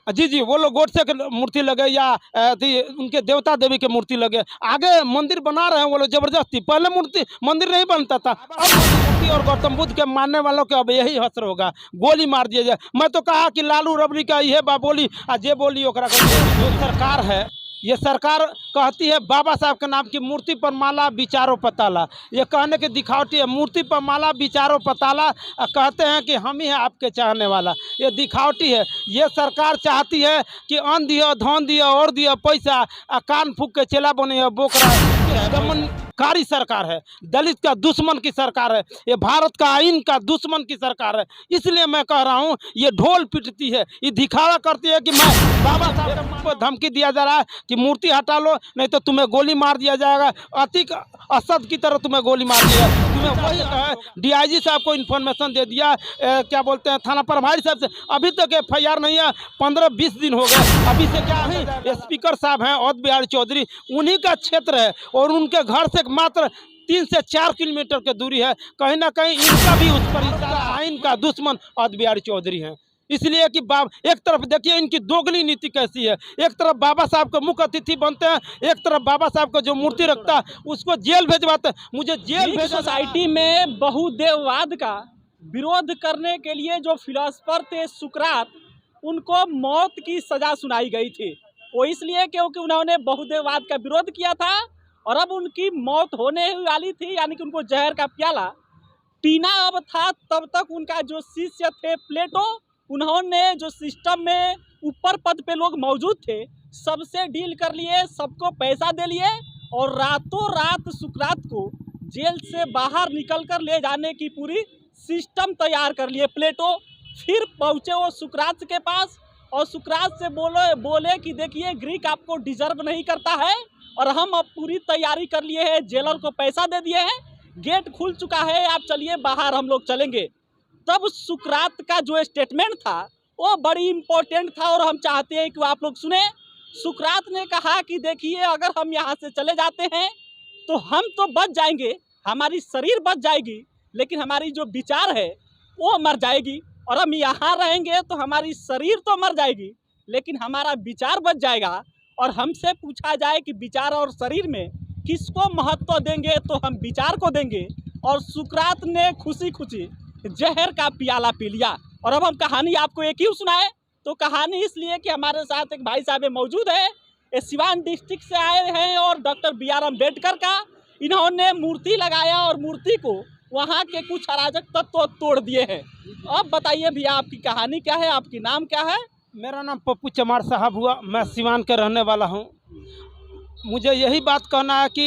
जी जी, वो लोग गोडसे के मूर्ति लगे या उनके देवता देवी के मूर्ति लगे, आगे मंदिर बना रहे हैं वो लोग जबरदस्ती। पहले मूर्ति मंदिर नहीं बनता था, अब मूर्ति और गौतम बुद्ध के मानने वालों के अब यही हसर होगा, गोली मार दिया जाए। मैं तो कहा कि लालू रबड़ी का ये बा बोली आ जे बोली ओकरा का। जो सरकार है, ये सरकार कहती है बाबा साहब के नाम की मूर्ति पर माला विचारों पताला, ये कहने की दिखावटी है। मूर्ति पर माला विचारों पताला कहते हैं कि हम ही हैं आपके चाहने वाला, ये दिखावटी है। ये सरकार चाहती है कि अन्न दिया, धन दिया और दिया पैसा, कान फूक के चेला बने बोकरा। दमनकारी सरकार है, दलित का दुश्मन की सरकार है, ये भारत का आइन का दुश्मन की सरकार है। इसलिए मैं कह रहा हूँ ये ढोल पीटती है, ये दिखावा करती है कि मैं बाबा साहब को धमकी दिया जा रहा है कि मूर्ति हटा लो नहीं तो तुम्हें गोली मार दिया जाएगा। अतिक असद की तरह तुम्हें गोली मार दिया। तुम्हें वही डीआईजी साहब को इन्फॉर्मेशन दे दिया, क्या बोलते हैं थाना प्रभारी साहब से, अभी तक एफआईआर नहीं है। 15-20 दिन हो गए, अभी से क्या है। स्पीकर साहब हैं अवध बिहारी चौधरी, उन्हीं का क्षेत्र है और उनके घर से मात्र 3 से 4 किलोमीटर की दूरी है। कहीं ना कहीं इनका भी उस पर इशारा, आइन का दुश्मन अवध बिहारी चौधरी हैं। इसलिए कि एक तरफ देखिए इनकी दोगली नीति कैसी है, एक तरफ बाबा साहब को मुख्य अतिथि बनते हैं, एक तरफ बाबा साहब को जो मूर्ति रखता है उसको जेल भेजवाते हैं। मुझे जेल भेज। सोसाइटी में बहुदेववाद का विरोध करने के लिए जो फिलोसफर थे सुकरात, उनको मौत की सजा सुनाई गई थी। वो इसलिए क्योंकि उन्होंने बहुदेववाद का विरोध किया था और अब उनकी मौत होने वाली थी, यानी कि उनको जहर का प्याला पीना अब था। तब तक उनका जो शिष्य थे प्लेटो, उन्होंने जो सिस्टम में ऊपर पद पे लोग मौजूद थे सबसे डील कर लिए, सबको पैसा दे लिए और रातों रात सुकरात को जेल से बाहर निकल कर ले जाने की पूरी सिस्टम तैयार कर लिए प्लेटो। फिर पहुँचे वो सुकरात के पास और सुकरात से बोले कि देखिए ग्रीक आपको डिजर्व नहीं करता है और हम अब पूरी तैयारी कर लिए हैं, जेलर को पैसा दे दिए हैं, गेट खुल चुका है, आप चलिए बाहर, हम लोग चलेंगे। तब सुकरात का जो स्टेटमेंट था वो बड़ी इम्पोर्टेंट था और हम चाहते हैं कि आप लोग सुने। सुकरात ने कहा कि देखिए अगर हम यहाँ से चले जाते हैं तो हम तो बच जाएंगे, हमारी शरीर बच जाएगी, लेकिन हमारी जो विचार है वो मर जाएगी। और हम यहाँ रहेंगे तो हमारी शरीर तो मर जाएगी लेकिन हमारा विचार बच जाएगा। और हमसे पूछा जाए कि विचार और शरीर में किसको महत्व देंगे तो हम विचार को देंगे। और सुकरात ने खुशी खुशी जहर का प्याला पी लिया। और अब हम कहानी आपको एक ही सुनाए तो कहानी इसलिए कि हमारे साथ एक भाई साहब मौजूद है, ये सिवान डिस्ट्रिक्ट से आए हैं और डॉक्टर BR अम्बेडकर का इन्होंने मूर्ति लगाया और मूर्ति को वहाँ के कुछ अराजक तत्व तोड़ दिए हैं। अब बताइए भैया आपकी कहानी क्या है, आपकी नाम क्या है? मेरा नाम पप्पू चमार साहब हुआ, मैं सिवान के रहने वाला हूँ। मुझे यही बात कहना है कि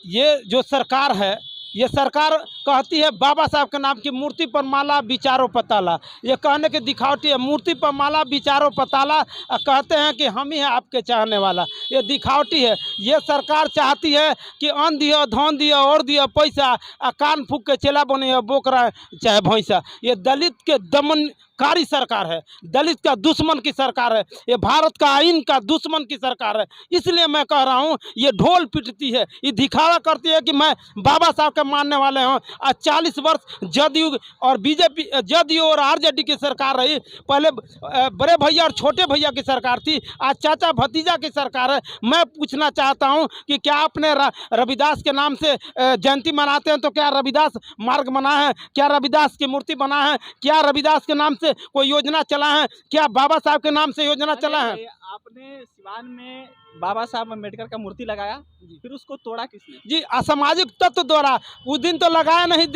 ये जो सरकार है, ये सरकार कहती है बाबा साहब के नाम की मूर्ति पर माला विचारों पताला, ये कहने की दिखावटी है। मूर्ति पर माला विचारों पताला कहते हैं कि हम ही हैं आपके चाहने वाला, ये दिखावटी है। ये सरकार चाहती है कि अन्न दिया, धन दिया और दिया पैसा, कान फूक के चेला बने बोकरा चाहे भैंसा। ये दलित के दमनकारी सरकार है, दलित का दुश्मन की सरकार है, ये भारत का आइन का दुश्मन की सरकार है। इसलिए मैं कह रहा हूँ ये ढोल पीटती है, ये दिखावा करती है कि मैं बाबा साहब के मानने वाले हूँ। आज 40 वर्ष जदयू और बीजेपी, जदयू और आरजेडी की सरकार रही। पहले बड़े भैया और छोटे भैया की सरकार थी, आज चाचा भतीजा की सरकार है। मैं पूछना चाहता हूं कि क्या आपने रविदास के नाम से जयंती मनाते हैं तो क्या रविदास मार्ग बना है, क्या रविदास की मूर्ति बना है, क्या रविदास के नाम से कोई योजना चला है, क्या बाबा साहब के नाम से योजना चला है? आपने सिवान में बाबा साहब अम्बेडकर का मूर्ति लगाया, फिर उसको तोड़ा किसने? जी, असामाजिक तत्व द्वारा। उस दिन तो लगाया नहीं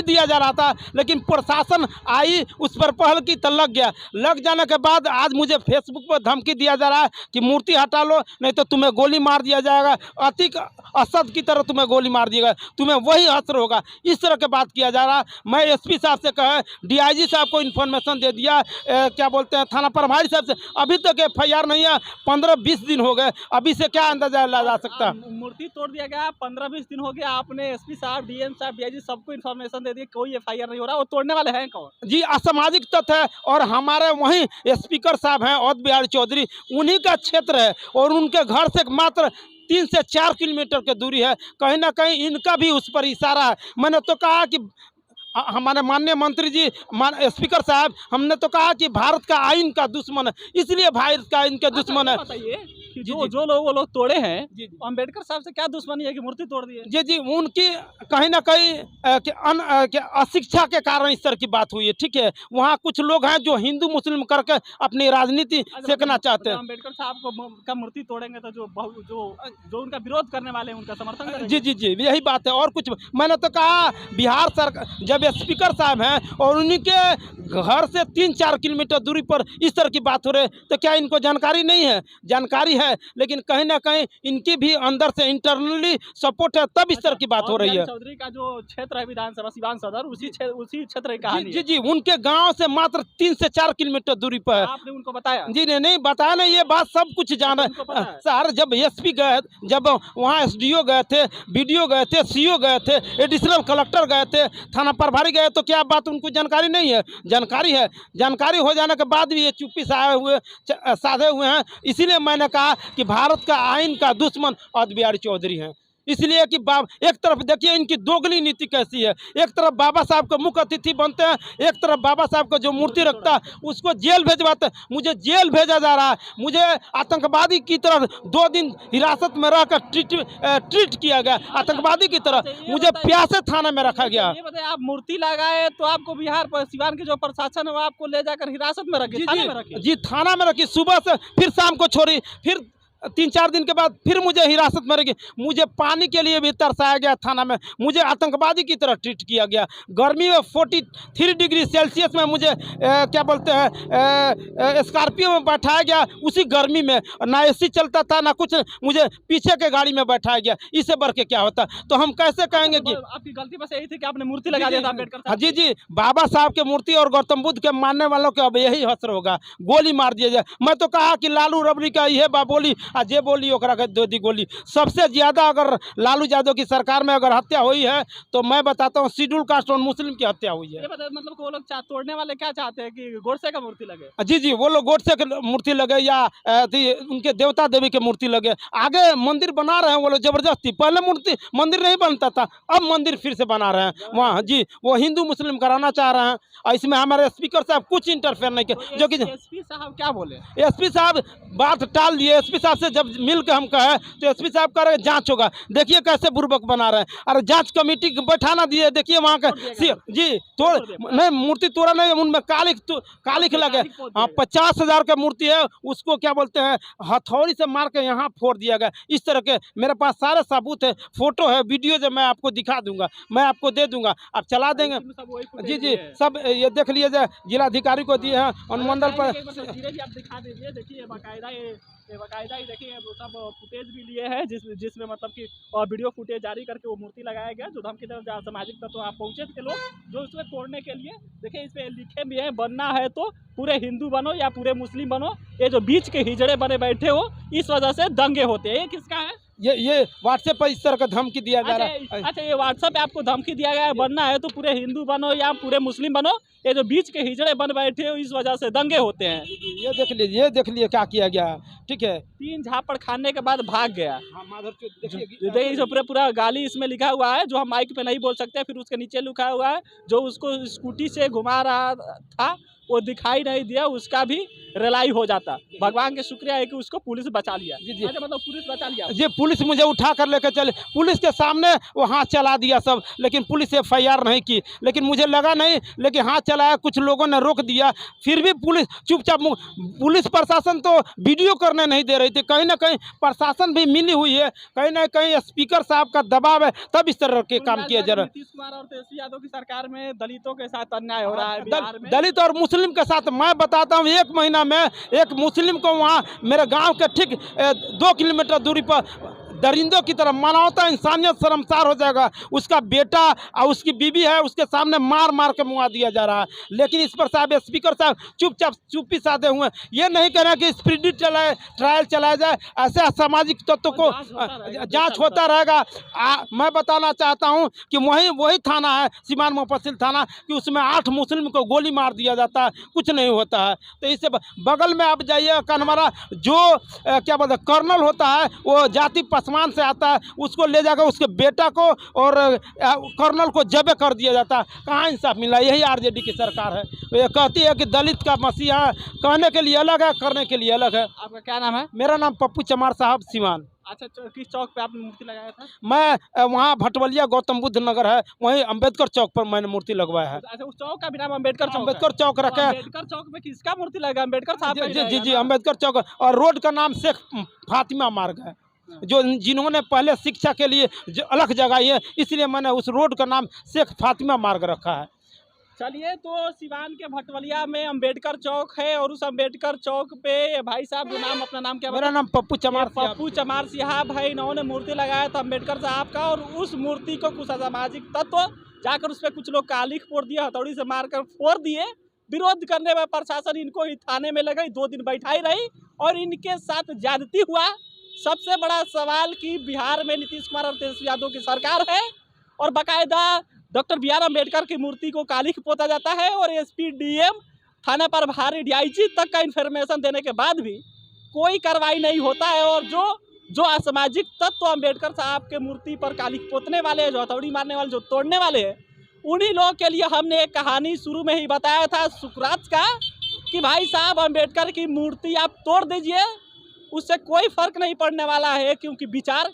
दिया जा रहा था, लेकिन प्रशासन आई उस पर पहल की तो लग गया। लग जाने के बाद आज मुझे फेसबुक पर धमकी दिया जा रहा है कि मूर्ति हटा लो नहीं तो तुम्हें गोली मार दिया जाएगा। अतिक असद की तरह तुम्हें गोली मार दिएगा, तुम्हें वही असर होगा। इस तरह की बात किया जा रहा है। मैं SP साहब से कहे, DIG साहब को इन्फॉर्मेशन दे दिया, क्या बोलते हैं थाना प्रभारी साहब से, अभी तक FIR नहीं है। 15-20 दिन हो गए, अभी से क्या अंदाजा लगा जा सकता है? मूर्ति तोड़ दिया गया, 15-20 दिन हो गया, आपने SP साहब, DM साहब, DIG सबको इन्फॉर्मेशन दे दी, कोई FIR नहीं हो रहा। वो तोड़ने वाले हैं कौन? जी, असामाजिक तत्व है और हमारे वहीं स्पीकर साहब हैं अवध बिहारी चौधरी, उन्हीं का क्षेत्र है और उनके घर से मात्र 3 से 4 किलोमीटर की दूरी है। कहीं ना कहीं इनका भी उस पर इशारा है। मैंने तो कहा कि हमारे माननीय मंत्री जी स्पीकर साहब, हमने तो कहा कि भारत का आइन का दुश्मन है, इसलिए भारत का आइन का दुश्मन है। बताइए कि जी, जो जी। जो लोग वो लोग तोड़े हैं, जी, जी। अम्बेडकर साहब से क्या दुश्मनी है कि मूर्ति तोड़ दी है? जी जी, उनकी कहीं ना कहीं अशिक्षा के कारण इस तरह की बात हुई है। ठीक है, वहाँ कुछ लोग हैं जो हिंदू मुस्लिम करके अपनी राजनीति सेकना चाहते हैं। अम्बेडकर साहब का मूर्ति तोड़ेंगे तो जो उनका विरोध करने वाले हैं उनका समर्थन करेंगे। जी जी जी, यही बात है और कुछ। मैंने तो कहा बिहार सरकार जब स्पीकर साहब हैं और उन्हीं के घर से 3-4 किलोमीटर दूरी पर इस तरह की बात हो रही है, तो क्या इनको जानकारी नहीं है? जानकारी है, लेकिन कहीं ना कहीं इनकी भी अंदर से इंटरनली सपोर्ट है, तब इस तरह की बात हो रही है। चौधरी का जो क्षेत्र है विधानसभा सिवान सदर, उसी क्षेत्र की कहानी जी जी, उनके गांव से मात्र 3 से 4 किलोमीटर दूरी पर है। आपने उनको बताया? जी नहीं बताया नहीं, ये बात सब कुछ जान रहे। सर जब एसपी गए, जब वहाँ एसडीओ गए थे, बीडीओ गए थे, सीओ गए थे, एडिशनल कलेक्टर गए थे, थाना प्रभारी गए, तो क्या बात उनको जानकारी नहीं है? जानकारी है। जानकारी हो जाने के बाद भी ये चुप्पी साधे हुए हैं। इसीलिए मैंने कहा कि भारत का आइन का दुश्मन अवध बिहारी चौधरी हैं। इसलिए कि एक तरफ देखिए इनकी दोगली नीति कैसी है। एक तरफ बाबा साहब को मुख्य अतिथि बनते हैं, एक तरफ बाबा साहब को जो मूर्ति रखता है उसको जेल भेजवाते हैं। मुझे जेल भेजा जा रहा है, मुझे आतंकवादी की तरह 2 दिन हिरासत में रहकर ट्रीट किया गया, आतंकवादी की तरह मुझे प्यासे थाना में रखा गया। ये बताइए, आप मूर्ति लगाए तो आपको बिहार सिवान के जो प्रशासन है वो आपको ले जाकर हिरासत में रखे, थाने में रखे? जी, थाना में रखी, सुबह से फिर शाम को छोड़ी, फिर 3-4 दिन के बाद फिर मुझे हिरासत में रखी। मुझे पानी के लिए भी तरसाया गया थाना में, मुझे आतंकवादी की तरह ट्रीट किया गया। गर्मी में 43 डिग्री सेल्सियस में मुझे क्या बोलते हैं स्कॉर्पियो में बैठाया गया, उसी गर्मी में ना एसी चलता था ना कुछ, मुझे पीछे के गाड़ी में बैठाया गया। इससे बढ़ के क्या होता? तो हम कैसे कहेंगे कि आपकी गलती बस यही थी कि आपने मूर्ति लगा दिया था अम्बेडकर साहब? जी जी, बाबा साहब के मूर्ति और गौतम बुद्ध के मानने वालों के अब यही हसर होगा, गोली मार दिया जाए। मैं तो कहा कि लालू रबड़ी का ये बोली जे बोली ओकरा के दो दी गोली। सबसे ज्यादा अगर लालू यादव की सरकार में अगर हत्या हुई है तो मैं बताता हूँ शेड्यूल कास्ट और मुस्लिम की हत्या हुई है। मतलब वो लोग तोड़ने वाले क्या चाहते हैं कि गोडसे का मूर्ति लगे? जी जी, वो लोग गोडसे की मूर्ति लगे या उनके देवता देवी के मूर्ति लगे। आगे मंदिर बना रहे हैं वो लोग जबरदस्ती। पहले मंदिर नहीं बनता था, अब मंदिर फिर से बना रहे हैं वहाँ। जी, वो हिंदू मुस्लिम कराना चाह रहे हैं और इसमें हमारे स्पीकर साहब कुछ इंटरफेयर नहीं किए। जो कि एसपी साहब क्या बोले? एसपी साहब बात टाल दिए। एसपी साहब से जब मिल के हम कहे तो एसपी साहब कह रहे हैं जांच होगा। देखिए कैसे बुर्बक बना रहे हैं। अरे जांच कमेटी बैठाना दिए, देखिए वहाँ के जी तोड़ नहीं, मूर्ति तोड़ा नहीं, उनमें कालिख लगे। हाँ, 50,000 का मूर्ति है, उसको क्या बोलते हैं हथौड़ी से मार के यहाँ फोड़ दिया गया। इस तरह के मेरे पास सारे सबूत है, फोटो है, वीडियो जो मैं आपको दिखा दूंगा, मैं आपको दे दूंगा, आप चला देंगे। जी जी, सब ये देख लीजिए, जिलाधिकारी को दिए हैं, अनुमंडल पर। आप दिखा दीजिए, देखिए बाकायदा ही देखिए वो सब फुटेज भी लिए हैं जिसमें मतलब कि और वीडियो फुटेज जारी करके वो मूर्ति लगाया गया जो धमकी तरफ सामाजिक तत्व आप पहुंचे थे लोग जो इसमें तोड़ने के लिए। देखिए इस पे लिखे भी है, बनना है तो पूरे हिंदू बनो या पूरे मुस्लिम बनो, ये जो बीच के हिजड़े बने बैठे हो इस वजह से दंगे होते हैं। ये किसका है? ये व्हाट्सएप पर इस तरह का धमकी दिया जा रहा है। अच्छा, ये व्हाट्सएप पे आपको धमकी दिया गया है बनना है तो पूरे हिंदू बनो या पूरे मुस्लिम बनो, ये जो बीच के हिजड़े बन बैठे हो इस वजह से दंगे होते हैं। ये देख लीजिए क्या किया गया है। ठीक है, 3 झापड़ खाने के बाद भाग गया। देखिए जो पूरा गाली इसमें लिखा हुआ है जो हम माइक पे नहीं बोल सकते, फिर उसके नीचे लिखा हुआ है जो उसको स्कूटी से घुमा रहा था वो दिखाई नहीं दिया, उसका भी रिलाई हो जाता। भगवान के शुक्रिया है कि उसको पुलिस बचा लिया। जी अच्छा, मतलब पुलिस बचा लिया? जी, पुलिस मुझे उठा कर लेकर चले, पुलिस के सामने वो हाथ चला दिया सब, लेकिन पुलिस FIR नहीं की। लेकिन मुझे लगा नहीं, लेकिन हाथ चलाया, कुछ लोगों ने रोक दिया, फिर भी पुलिस चुपचाप। पुलिस प्रशासन तो वीडियो करने नहीं दे रही थी। कहीं ना कहीं प्रशासन भी मिली हुई है, कहीं ना कहीं स्पीकर साहब का दबाव है, तब इस तरह के काम किया जा रहा है। नीतीश कुमार और तेजस्वी यादव की सरकार में दलितों के साथ अन्याय हो रहा है बिहार में। दलित और मुस्लिम के साथ मैं बताता हूँ, 1 महीना में एक मुस्लिम को वहाँ मेरे गांव के ठीक 2 किलोमीटर दूरी पर दरिंदों की तरह मानवता इंसानियत शर्मसार हो जाएगा। उसका बेटा और उसकी बीवी है, उसके सामने मार के मुआ दिया जा रहा है। लेकिन इस पर साहब स्पीकर साहब चुप्पी साधे हुए। ये नहीं कह रहे कि स्पिरिट ट्रायल चलाया जाए, ऐसे असामाजिक तत्व को जांच होता रहेगा। मैं बताना चाहता हूं कि वही थाना है सीमान मुफस्सिल थाना कि उसमें 8 मुस्लिम को गोली मार दिया जाता है, कुछ नहीं होता है। तो इससे बगल में आप जाइए कन्हमारा, जो क्या बोलते कर्नल होता है वो जाति पसमानता आसमान से आता है उसको ले जाकर उसके बेटा को और कर्नल को जबे कर दिया जाता है। कहाँ इंसाफ मिला? यही आरजेडी की सरकार है। ये कहती है कि दलित का मसीहा, कहने के लिए अलग है, करने के लिए अलग है। आपका क्या नाम है? मेरा नाम पप्पू चमार साहब सिवान। अच्छा, किस चौक पे आपने मूर्ति लगाया था? मैं वहाँ भटवलिया गौतम बुद्ध नगर है, वहीं अंबेडकर चौक पर मैंने मूर्ति लगवाया है। अच्छा, उस चौक का भी नाम अम्बेडकर चौक है? अंबेडकर चौक रखे हैं। अम्बेडकर चौक पे किसका मूर्ति लगा? अम्बेडकर साहब का ही जी जी रहेगा जी, ना? अंबेडकर चौक। और रोड का नाम शेख फातिमा मार्ग है, जो जिन्होंने पहले शिक्षा के लिए अलग जगाई है, इसलिए मैंने उस रोड का नाम शेख फातिमा मार्ग रखा है। चलिए, तो सिवान के भटवलिया में अम्बेडकर चौक है और उस अम्बेडकर चौक पे भाई साहब जो नाम, अपना नाम क्या? मेरा नाम पप्पू चमार। पप्पू चमार साहब भाई, इन्होंने मूर्ति लगाया था अम्बेडकर साहब का, और उस मूर्ति को कुछ असामाजिक तत्व जाकर उस पर कुछ लोग कालिख फोड़ दिए, हथौड़ी से मारकर फोड़ दिए। विरोध करने में प्रशासन इनको ही थाने में लगाई, 2 दिन बैठाई रही और इनके साथ ज्यादती हुआ। सबसे बड़ा सवाल कि बिहार में नीतीश कुमार और तेजस्वी यादव की सरकार है और बाकायदा डॉक्टर बी आर अम्बेडकर की मूर्ति को कालिख पोता जाता है, और एसपी, डीएम, थाना प्रभारी, डीआईजी तक का इन्फॉर्मेशन देने के बाद भी कोई कार्रवाई नहीं होता है। और जो असामाजिक तत्व अम्बेडकर साहब के मूर्ति पर कालिख पोतने वाले हैं, जो हथौड़ी मारने वाले, जो तोड़ने वाले हैं, उन्हीं लोगों के लिए हमने एक कहानी शुरू में ही बताया था सुकरात का, कि भाई साहब अम्बेडकर की मूर्ति आप तोड़ दीजिए, उससे कोई फर्क नहीं पड़ने वाला है, क्योंकि विचार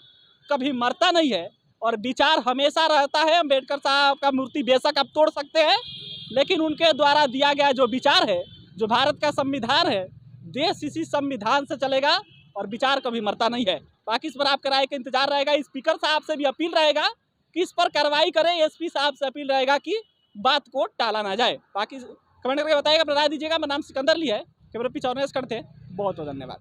कभी मरता नहीं है और विचार हमेशा रहता है। अम्बेडकर साहब का मूर्ति बेशक आप तोड़ सकते हैं, लेकिन उनके द्वारा दिया गया जो विचार है, जो भारत का संविधान है, देश इसी संविधान से चलेगा और विचार कभी मरता नहीं है। बाकी इस पर आपका राय का इंतजार रहेगा। स्पीकर साहब से भी अपील रहेगा कि इस पर कार्रवाई करें। एसपी साहब से अपील रहेगा कि बात को टाला ना जाए। बाकी कमेंट करके बताइएगा, अपना राय दीजिएगा। मेरा नाम सिकंदर ली है, कैमरा पीछे ऑर्गेनाइज करते हैं। बहुत बहुत धन्यवाद।